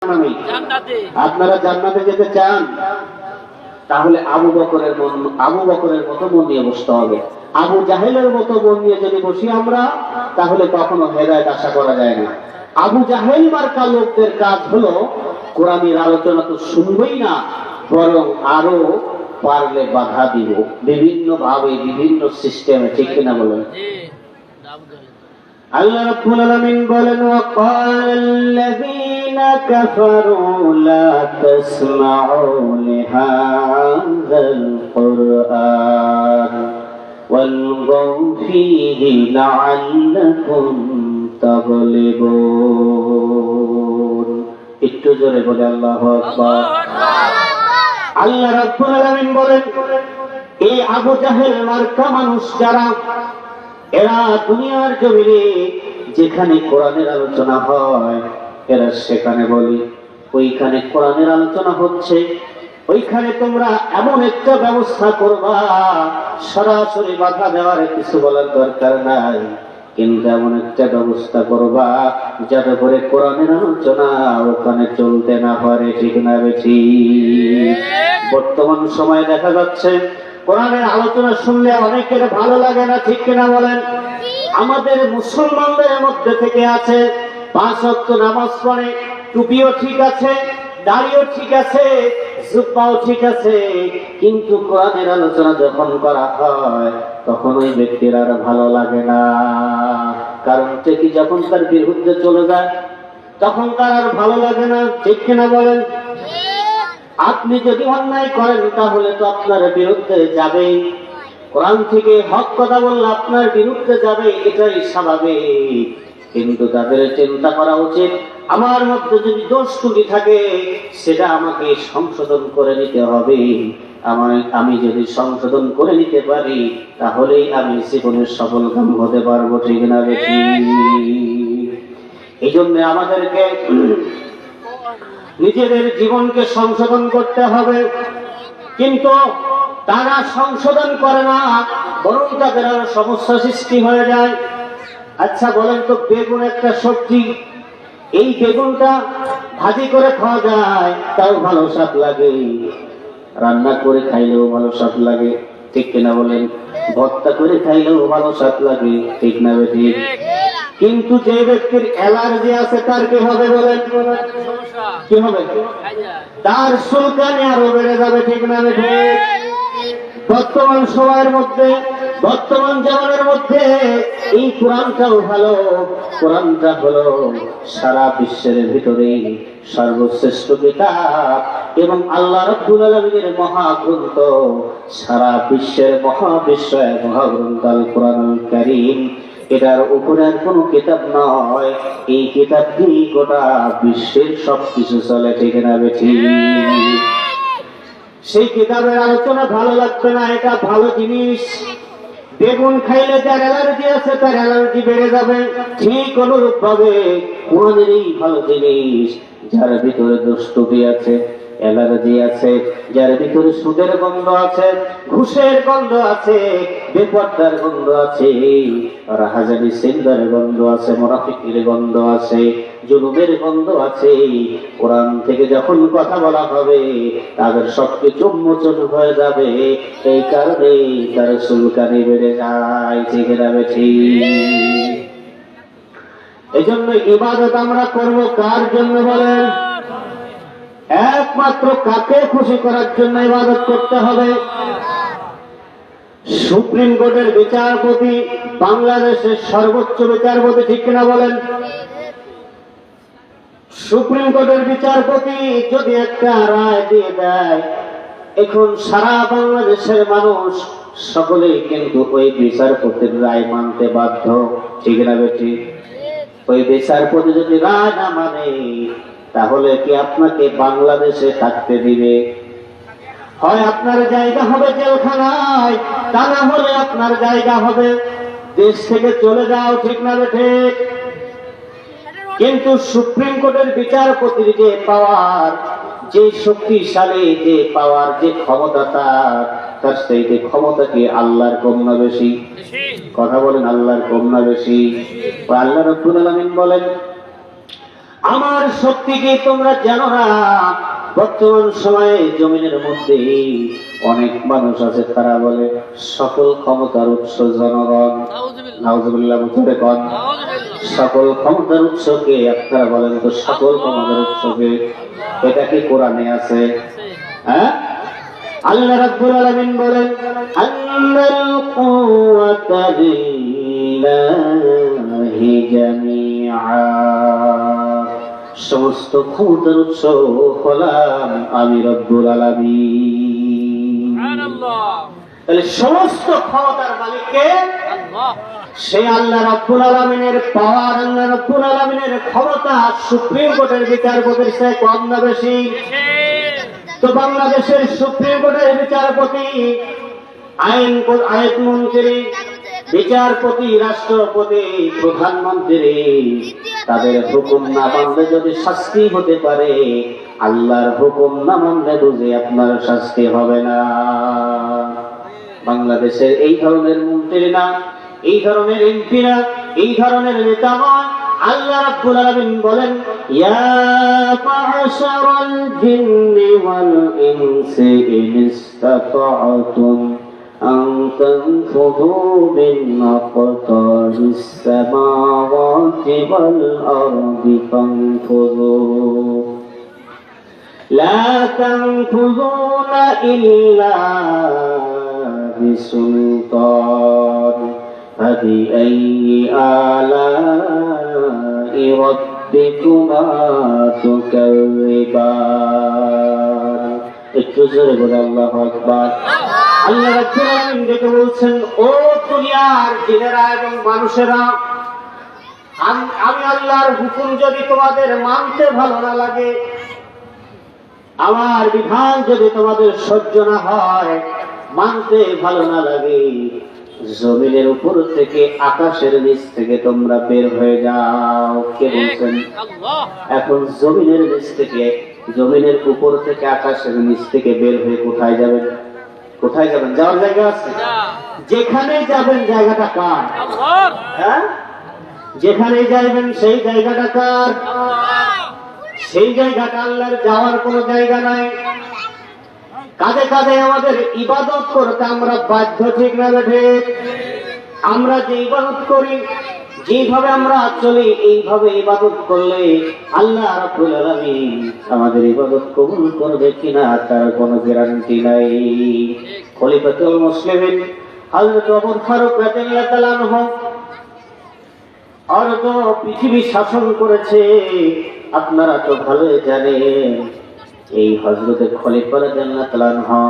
জাহান্নামী? আপনারা জান্নাতে যেতে চান? তাহলে আবু বকরের মতো মন নিয়ে বসতে হবে। আবু জাহেলের মতো মন নিয়ে যদি বসি আমরা, তাহলে কখনো হেদায়েত আশা করা যায় না। আবু জাহেল মার্কা লোকদের কাজ হলো কোরআনের আলোচনা তো শুনবই না, বরং আরো পারলে বাধা দিব বিভিন্ন ভাবে, বিভিন্ন সিস্টেমে। ঠিক কিনা বলেন? আল্লাহ রাব্বুল আলামিন বলেন, ওয়াকালাল্লাযীনা কাফারু লা তাসমাউ লিহাযাল কুরআন ওয়ালগাউ ফীহি লাআল্লাকুম তাগলিবুন। একটু জোরে বলে আল্লাহু আকবার। আল্লাহ রাব্বুল আলামিন বলেন, এই আবু জাহেল মার্কা মানুষ যারা, এরা দুনিয়ার জমিনে যেখানে কোরআনের আলোচনা হয় এরা সেখানে বলে ওইখানে কোরআনের আলোচনা হচ্ছে, ওইখানে তোমরা এমন একটা ব্যবস্থা করবা, সরাসরি বাধা দেওয়ার কিছু বলার দরকার নাই, কিন্তু এমন একটা ব্যবস্থা করবা যাতে করে কোরআনের আলোচনা ওখানে চলতে না পারে। ঠিক না বেশি? বর্তমান সময়ে দেখা যাচ্ছে কোরআনের আলোচনা শুনলে অনেকের ভালো লাগে না। ঠিক কিনা বলেন? আমাদের মুসলমানদের মধ্যে থেকে আছে 5 ওয়াক্ত নামাজ পড়ে, টুপিও ঠিক আছে, দাড়িও ঠিক আছে, জুব্বাও ঠিক আছে, কিন্তু কোরআনের আলোচনা যখন করা হয় তখন ওই ব্যক্তির আর ভালো লাগে না। কারণটা কি? যখন তার বিরুদ্ধে চলে যায় তখন তার আর ভালো লাগে না। ঠিক কিনা বলেন? আপনি যদি অন্যায় করেন তাহলে তো আপনার বিরুদ্ধে যাবেই, কোরআন থেকে হক কথা বললে আপনার বিরুদ্ধে যাবে, এটাই স্বাভাবিক। কিন্তু তাদের চিন্তা করা উচিত, আমার মধ্যে যদি দোষ ত্রুটি থাকে সেটা আমাকে সংশোধন করে নিতে হবে। আমি যদি সংশোধন করে নিতে পারি তাহলেই আমি জীবনের সফলকাম হতে পারবো। ঠিক না বেশি? এই জন্য আমাদেরকে নিজেদের জীবনকে সংশোধন করতে হবে। কিন্তু তারা সংশোধন করে না, বরং তাদের আরো সমস্যা সৃষ্টি হয়ে যায়। আচ্ছা বলেন তো, বেগুন একটা সবজি, এই বেগুনটা ভাজি করে খাওয়া যায়, তাও ভালো স্বাদ লাগে, রান্না করে খাইলেও ভালো স্বাদ লাগে। ঠিক কিনা বলেন? ভর্তা করে খাইলেও ভালো স্বাদ লাগে। ঠিক না বেশি? কিন্তু যে ব্যক্তির অ্যালার্জি আছে তার কি হবে বলেন? কি হবে? তার চুলকানি আরো বেড়ে যাবে। ঠিক না বেশি? বর্তমান সময়ের মধ্যে, বর্তমান জামানার মধ্যে এই কোরআনটাও ভালো। কোরআনটা হলো সারা বিশ্বের ভিতরে সর্বশ্রেষ্ঠ কিতাব এবং আল্লাহ রাব্বুল আলামিনের মহাগ্রন্থ, সারা বিশ্বের মহাবিশ্বয় মহাগ্রন্থ আল কোরআনুল কারীম। এটার উপরে আর কোনো কিতাব নয়, এই কিতাব দিয়ে গোটা বিশ্বের সবকিছু চলে। ঠিক না বেঠি? সেই কিতাবের আলোচনা ভালো লাগবে না, এটা ভালো জিনিস। বেগুন খাইলে যার অ্যালার্জি আছে তার অ্যালার্জি বেড়ে যাবে, ঠিক অনুরূপ ভাবে কোরআনের এই ভালো জিনিস, যার ভিতরে দোষ ত্রুটি আছে, অ্যালার্জি আছে, যার ভিতরে সুদের গন্ধ আছে, ঘুষের গন্ধ আছে, বেপরদার গন্ধ আছে, রাহাজানি সিন্দার গন্ধ আছে, মুনাফিকের গন্ধ আছে, জুলুমের গন্ধ আছে, কোরআন থেকে যখন কথা বলা হবে তাদের সবকিছু উন্মোচন হয়ে যাবে। এই কারণে তার চুলকানি বেড়ে যায়। ঠিক না বেঠি? এই জন্য ইবাদত আমরা করবো কার জন্য বলেন? একমাত্র কাকে খুশি করার জন্য ইবাদত করতে হবে? সুপ্রিম কোর্টের বিচারপতি, বাংলাদেশের সর্বোচ্চ বিচারপতি। ঠিক কিনা বলেন? সুপ্রিম কোর্টের বিচারপতি যদি একটা রায় দিয়ে দেয়, এখন সারা বাংলাদেশের মানুষ সকলেই কিন্তু ওই বিচারপতির রায় মানতে বাধ্য। ঠিক না বেঠি? ওই বিচারপতি যদি রায় না মানে তাহলে কি আপনাকে বাংলাদেশে থাকতে দিবে? হয় আপনার জায়গা হবে জেলখানায়, তা না হলে আপনার জায়গা হবে দেশ থেকে চলে যাও। ঠিক না ঠিক? কিন্তু সুপ্রিম কোর্টের বিচারপতির যে পাওয়ার, যে শক্তিশালী, যে পাওয়ার, যে ক্ষমতা, তার সেই ক্ষমতা কি আল্লাহর কম না বেশি? কথা বলেন, আল্লাহর কম না বেশি? আল্লাহ রাব্বুল আলামিন বলেন, আমার শক্তি কি তোমরা জানো না? বর্তমান সময়ে জমিনের মধ্যে অনেক মানুষ আছে, তারা বলে সকল ক্ষমতার উৎস জনগণ। নাউজুবিল্লাহ বলতে কোন সকল ক্ষমতার উৎসকে? আপনারা বলেন তো সকল ক্ষমতার উৎসকে? এটা কি কোরআনে আছে? হ্যাঁ, আল্লাহ রাব্বুল আলামিন বলেন আন্নাল কুওয়াতা লিল্লাহি জামিআ, সমস্ত ক্ষমতার উৎস হলাম আমি রব্বুল আলামিন। সুবহানাল্লাহ। তাহলে সমস্ত ক্ষমতার মালিক কে? আল্লাহ। সেই আল্লাহ রাব্বুল আলামিনের পাওয়ার, আল্লাহ রাব্বুল আলামিনের ক্ষমতা সুপ্রিম কোর্টের বিচারপতির চেয়ে কম না বেশি? তো বাংলাদেশের সুপ্রিম কোর্টের বিচারপতি, আইন মন্ত্রী, বিচারপতি, রাষ্ট্রপতি, প্রধানমন্ত্রী, তাদের হুকুম না মানলে যদি শাস্তি হতে পারে, আল্লাহর হুকুম না মানলে বুঝে আপনার শাস্তি হবে না। বাংলাদেশের এই ধরনের মন্ত্রী না, এই ধরনের এমপি না, এই ধরনের নেতা নয়। আল্লাহ রাব্বুল আলামিন বলেন ইয়া মা'শারাল জিন্নি ওয়াল ইনসি ইন ইসতাতা'তুম আন তানফুযু মিন আকতারিস সামাওয়াতি ওয়াল আরদি ফানফুযু লা তানফুযুনা ইল্লা বিসুলতান ফাবিআইয়ি আলা'i রাব্বিকুমা তুকাযযিবান। একটু জোরে বলে আল্লাহু আকবার। আল্লাহ রাব্বুল আলামিন ডেকে বলছেন, ও দুনিয়ার জিনেরা এবং মানুষেরা, আমি আল্লাহর হুকুম যদি তোমাদের মানতে ভালো না লাগে, আমার বিধান যদি তোমাদের সহ্য না হয়, মানতে ভালো না লাগে, জমিনের উপর থেকে, আকাশের নিচ থেকে তোমরা বের হয়ে যাও। কে বলছেন? আল্লাহ। এখন জমিনের নিচ থেকে, জমিনের উপর থেকে, আকাশের নিচ থেকে বের হয়ে কোথায় যাবেন? কোথায় যাবেন? যাওয়ার জায়গা আছে? যেখানে যাবেন জায়গাটা কার? আল্লাহর। হ্যাঁ, যেখানে যাবেন সেই জায়গাটা কার? আল্লাহ। সেই জায়গাটা আল্লাহর, যাওয়ার কোনো জায়গা নাই। কাঁধে কাঁধে আমাদের ইবাদত করতে আমরা বাধ্য, ঠিক না বেঠে? আমরা যে ইবাদত করি, যেভাবে আমরা চলি, এইভাবে ইবাদত করলে আল্লাহ রাব্বুল আলামিন আমাদের ইবাদত কবুল করবে কিনা তার কোনো গ্যারান্টি নাই। খলিফাতুল মুসলিমিন হযরত ওমর ফারুক রাদিয়াল্লাহু তাআলা আনহু আর তো পৃথিবী শাসন করেছে, আপনারা তো ভালোই জানেন। এই হযরতে খলিফা রাদিয়াল্লাহু তাআলা আনহু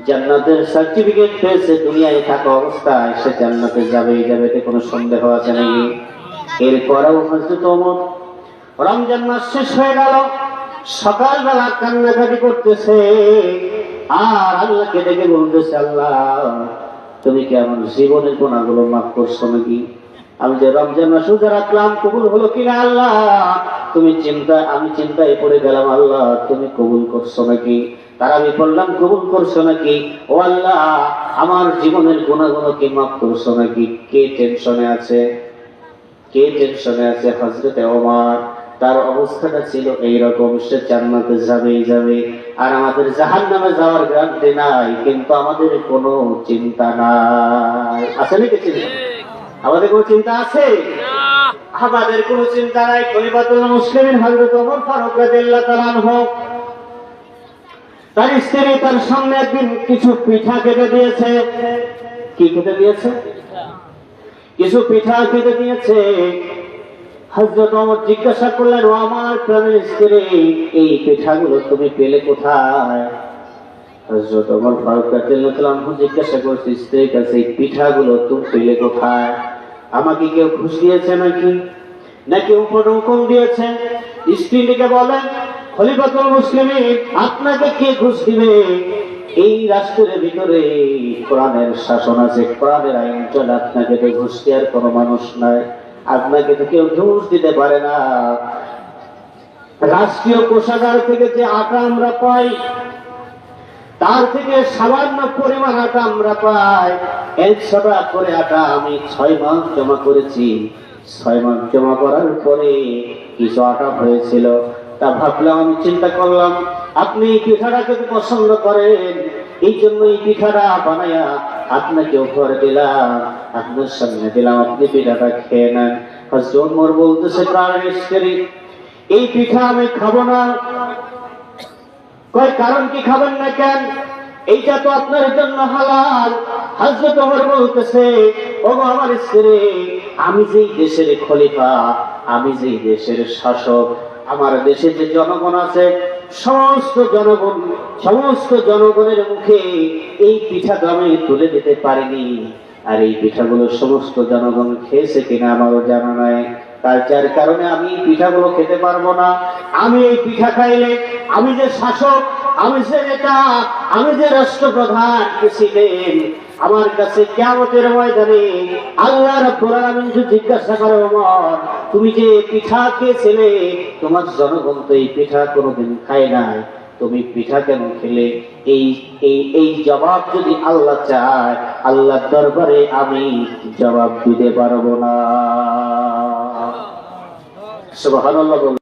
জান্নাতের সার্টিফিকেট পেয়েছে, দুনিয়ায় থাকা অবস্থায় সে জান্নাতে যাবেই যাবে, এতে কোনো সন্দেহ আছে নাকি? এরপরেও হযরত ওমর, রমজান মাস শেষ হয়ে গেল, সকালবেলা কান্নাকাটি করতেছে আর আল্লাহকে ডেকে বলতেছে, আল্লাহ তুমি কি আমার জীবনের গুনাহগুলো মাফ করছো নাকি? আমি যে রমজান মাস রোজা রাখলাম, কবুল হলো কিনা আল্লাহ? আমি চিন্তায় পড়ে গেলাম, আল্লাহ তুমি কবুল করছো নাকি? তারাবি পড়লাম, কবুল করছো নাকি? ও আল্লাহ আমার জীবনের গুনাহগুলো কি মাফ করছো নাকি? কে টেনশনে আছে? কে টেনশনে আছে? হযরতে ওমর। তার অবস্থাটা ছিল এইরকম, সে জান্নাতে যাবেই যাবে, আর আমাদের জাহান্নামে যাওয়ার গ্যারান্টি নাই, কিন্তু আমাদের কোনো চিন্তা নাই। আছে নাকি চিন্তা? আমাদের কোনো চিন্তা আছে? আমাদের কোনো চিন্তা নাই। খলিফাতুল মুসলিমিন হযরত ওমর ফারুক রাদিয়াল্লাহু তাআলা আনহু তার স্ত্রী তার সামনে একদিন কিছু পিঠা কেটে দিয়েছে। কি কেটে দিয়েছে? কিছু পিঠা কেটে দিয়েছে। হযরত ওমর জিজ্ঞাসা করলেন, ও আমার প্রাণের স্ত্রী, এই পিঠাগুলো তুমি পেলে কোথায়? হযরত ওমর ফারুক রাদিয়াল্লাহু তাআলা আনহু জিজ্ঞাসা করছে স্ত্রীর কাছে, এই পিঠাগুলো তুমি পেলে কোথায়? আমাকে কেউ ঘুষ দিয়েছে নাকি উপর হুকুম দিয়েছে? স্ত্রীকে বলেন, খলিফাতুল মুসলিমিন আপনাকে কে ঘুষ দিবে? এই রাষ্ট্রের ভিতরে কোরআনের শাসন আছে, কোরআনের আইন চলে, আপনাকে তো ঘুষ দেওয়ার কোনো মানুষ নাই, আপনাকে তো কেউ ঘুষ দিতে পারে না। রাষ্ট্রীয় কোষাগার থেকে যে আটা আমরা পাই, তার থেকে সামান্য পরিমাণ আটা আমরা পাই। 100 টাকা করে আটা আমি 6 মাস জমা করেছি, 6 মাস জমা করার পরে কিছু আটা হয়েছিল, তা ভাবলাম, আমি চিন্তা করলাম আপনি এই পিঠাটা যদি পছন্দ করেন, এই জন্য এই পিঠাটা বানায়া আপনাকে উপহার দিলাম, আপনার সামনে দিলাম, আপনি পিঠাটা খেয়ে নেন। হযরত ওমর বলতেছে, প্রাণের স্ত্রী, এই পিঠা আমি খাবো না। কয়, কারণ কি খাবেন না কেন? এইটা তো আপনার জন্য হালাল। হযরত ওমর বলতেছে, ওগো আমার স্ত্রী, আমি যেই দেশের খলিফা, আমি যেই দেশের শাসক, আমার দেশে যে জনগণ আছে, সমস্ত জনগণের মুখে এই পিঠা আমি তুলে দিতে পারিনি। আর এই পিঠাগুলো সমস্ত জনগণ খেয়েছে কিনা আমারও জানা নাই। যার কারণে আমি এই পিঠাগুলো খেতে পারবো না। আমি এই পিঠা খাইলে আমি যে শাসক, আমি যে নেতা, আমি যে রাষ্ট্রপ্রধান, প্রেসিডেন্ট, আমার কাছে কিয়ামতের ময়দানে আল্লাহ রাব্বুল আলামিন জিজ্ঞাসা করে, ওমর, তুমি যে পিঠা খেয়েছিলে, তোমার জনগণ তো এই পিঠা কোনোদিন খায় নাই, তুমি পিঠা কেন খেলে? এই এই এই জবাব যদি আল্লাহ চায়, আল্লাহর দরবারে আমি জবাব দিতে পারবো না। সুবহানাল্লাহ।